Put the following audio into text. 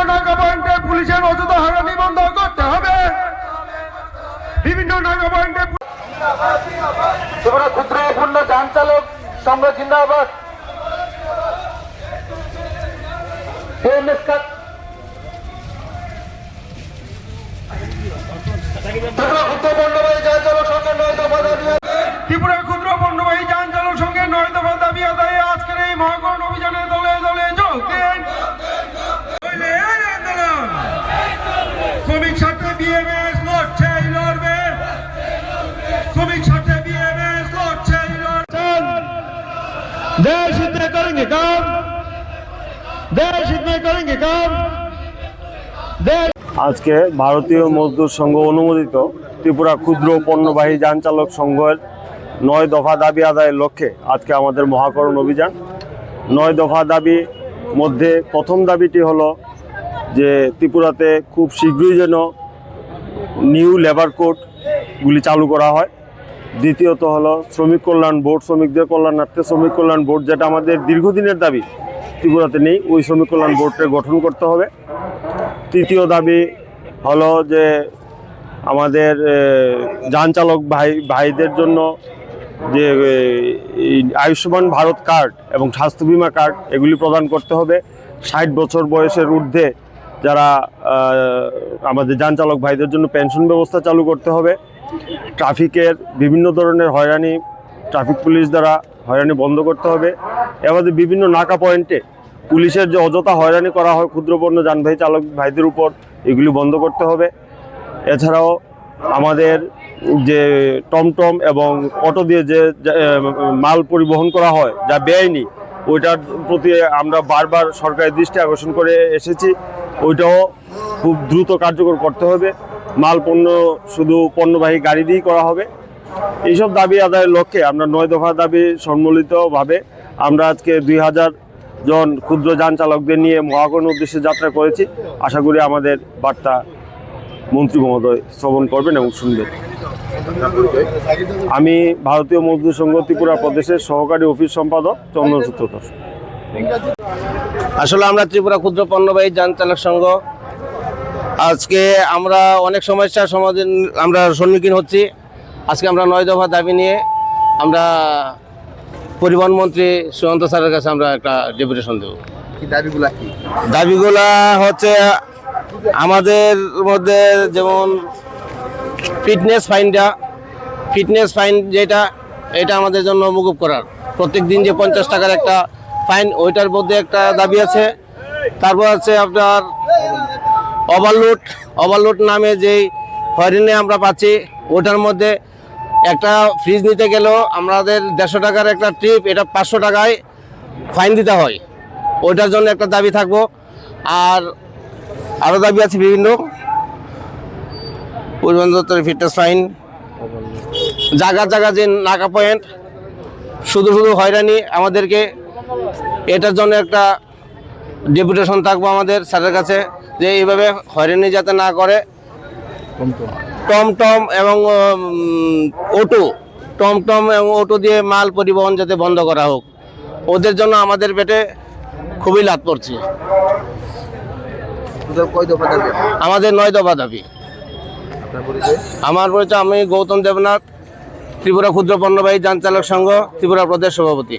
নাকা পয়েন্টে পুলিশের অযথা হয়রানি বন্ধ করতে হবে। বিভিন্ন নাকা পয়েন্টে ক্ষুদ্র পূর্ণ যান চালক সংঘ জিন্দাবাদ। ত্রিপুরা ক্ষুদ্র পণ্যবাহী যান চালক সংঘের 9 দফা দাবি আদায়ে আজকের এই মহাকরণ অভিযানে দলে দলে যোগ দেন। শ্রমিক স্বার্থে বিএমএস লড়ছে লড়বে, শ্রমিক স্বার্থে বিএমএস লড়ছে লড়বে। देश हित में करेंगे काम, देश हित में करेंगे काम। আজকে ভারতীয় মজদুর সংঘ অনুমোদিত ত্রিপুরা ক্ষুদ্র পণ্যবাহী যান চালক সংঘের 9 দফা দাবি আদায়ের লক্ষ্যে আজকে আমাদের মহাকরণ অভিযান। 9 দফা দাবি মধ্যে প্রথম দাবিটি হলো যে ত্রিপুরাতে খুব শীঘ্রই যেন নিউ লেবার কোডগুলি চালু করা হয়। দ্বিতীয়ত হলো শ্রমিক কল্যাণ বোর্ড, শ্রমিকদের কল্যাণার্থে শ্রমিক কল্যাণ বোর্ড, যেটা আমাদের দীর্ঘদিনের দাবি, ত্রিপুরাতে নেই, ওই শ্রমিক কল্যাণ বোর্ডকে গঠন করতে হবে। তৃতীয় দাবি হলো যে আমাদের যান চালক ভাইদের জন্য যে আয়ুষ্মান ভারত কার্ড এবং স্বাস্থ্য বিমা কার্ড এগুলি প্রদান করতে হবে। 60 বছর বয়সের ঊর্ধ্বে যারা আমাদের যান চালক ভাইদের জন্য পেনশন ব্যবস্থা চালু করতে হবে। ট্রাফিকের বিভিন্ন ধরনের হয়রানি, ট্রাফিক পুলিশ দ্বারা হয়রানি বন্ধ করতে হবে। এবারে বিভিন্ন নাকা পয়েন্টে পুলিশের যে অযথা হয়রানি করা হয় ক্ষুদ্রপণ্য যানবাহী চালক ভাইদের উপর, এগুলি বন্ধ করতে হবে। এছাড়াও আমাদের যে টমটম এবং অটো দিয়ে যে মাল পরিবহন করা হয় যা বেআইনি, ওইটার প্রতি আমরা বারবার সরকারের দৃষ্টি আকর্ষণ করে এসেছি, ওইটাও খুব দ্রুত কার্যকর করতে হবে। মাল পণ্য শুধু পণ্যবাহী গাড়ি দিয়েই করা হবে। এইসব দাবি আদায়ের লক্ষ্যে আমরা 9 দফা দাবি সম্মিলিতভাবে আমরা আজকে 2000 জন ক্ষুদ্র যান চালকদের নিয়ে মহাকরণ উদ্দেশ্যে যাত্রা করেছি। আশা করি আমাদের বার্তা মন্ত্রী মহোদয় শ্রবণ করবেন এবং শুনবেন। আমি ভারতীয় মজদুর সংঘ ত্রিপুরা প্রদেশের সহকারী অফিস সম্পাদক চন্দন সূত্রধর। আসলে আমরা ত্রিপুরা ক্ষুদ্র পণ্যবাহী যান চালক সংঘ, আজকে আমরা অনেক সমস্যার সমাধান আমরা সম্মুখীন হচ্ছি। আজকে আমরা 9 দফা দাবি নিয়ে আমরা পরিবহন মন্ত্রী সুমন্ত স্যারের কাছে আমরা একটা ডেপুটেশন দেব। দাবিগুলা হচ্ছে আমাদের মধ্যে যেমন ফিটনেস ফাইন যেটা, এটা আমাদের জন্য মকুব করার, প্রত্যেক দিন যে 50 টাকার একটা ফাইন, ওইটার মধ্যে একটা দাবি আছে। তারপর আছে আপনার ওভারলোড নামে যেই হয়রানি আমরা পাচ্ছি, ওটার মধ্যে একটা ফ্রিজ নিতে গেলেও আমাদের 150 টাকার একটা ট্রিপ, এটা 500 টাকায় ফাইন দিতে হয়, ওইটার জন্য একটা দাবি থাকবো। আর আরও দাবি আছে বিভিন্ন পরিবহন দপ্তরের ফিটনেস ফাইন, জায়গা যে নাকা পয়েন্ট শুধু হয়রানি আমাদেরকে, এটার জন্য একটা ডেপুটেশন থাকবো আমাদের স্যারের কাছে যে এইভাবে হয়রানি যাতে না করে। টমটম এবং অটো দিয়ে মাল পরিবহন যাতে বন্ধ করা হোক, ওদের জন্য আমাদের পেটে খুবই লাভ পড়ছে। আমাদের 9 দফা দাবি। আমার পরিচয়, আমি গৌতম দেবনাথ, ত্রিপুরা ক্ষুদ্র পণ্যবাহী যান চালক সংঘ ত্রিপুরা প্রদেশ সভাপতি।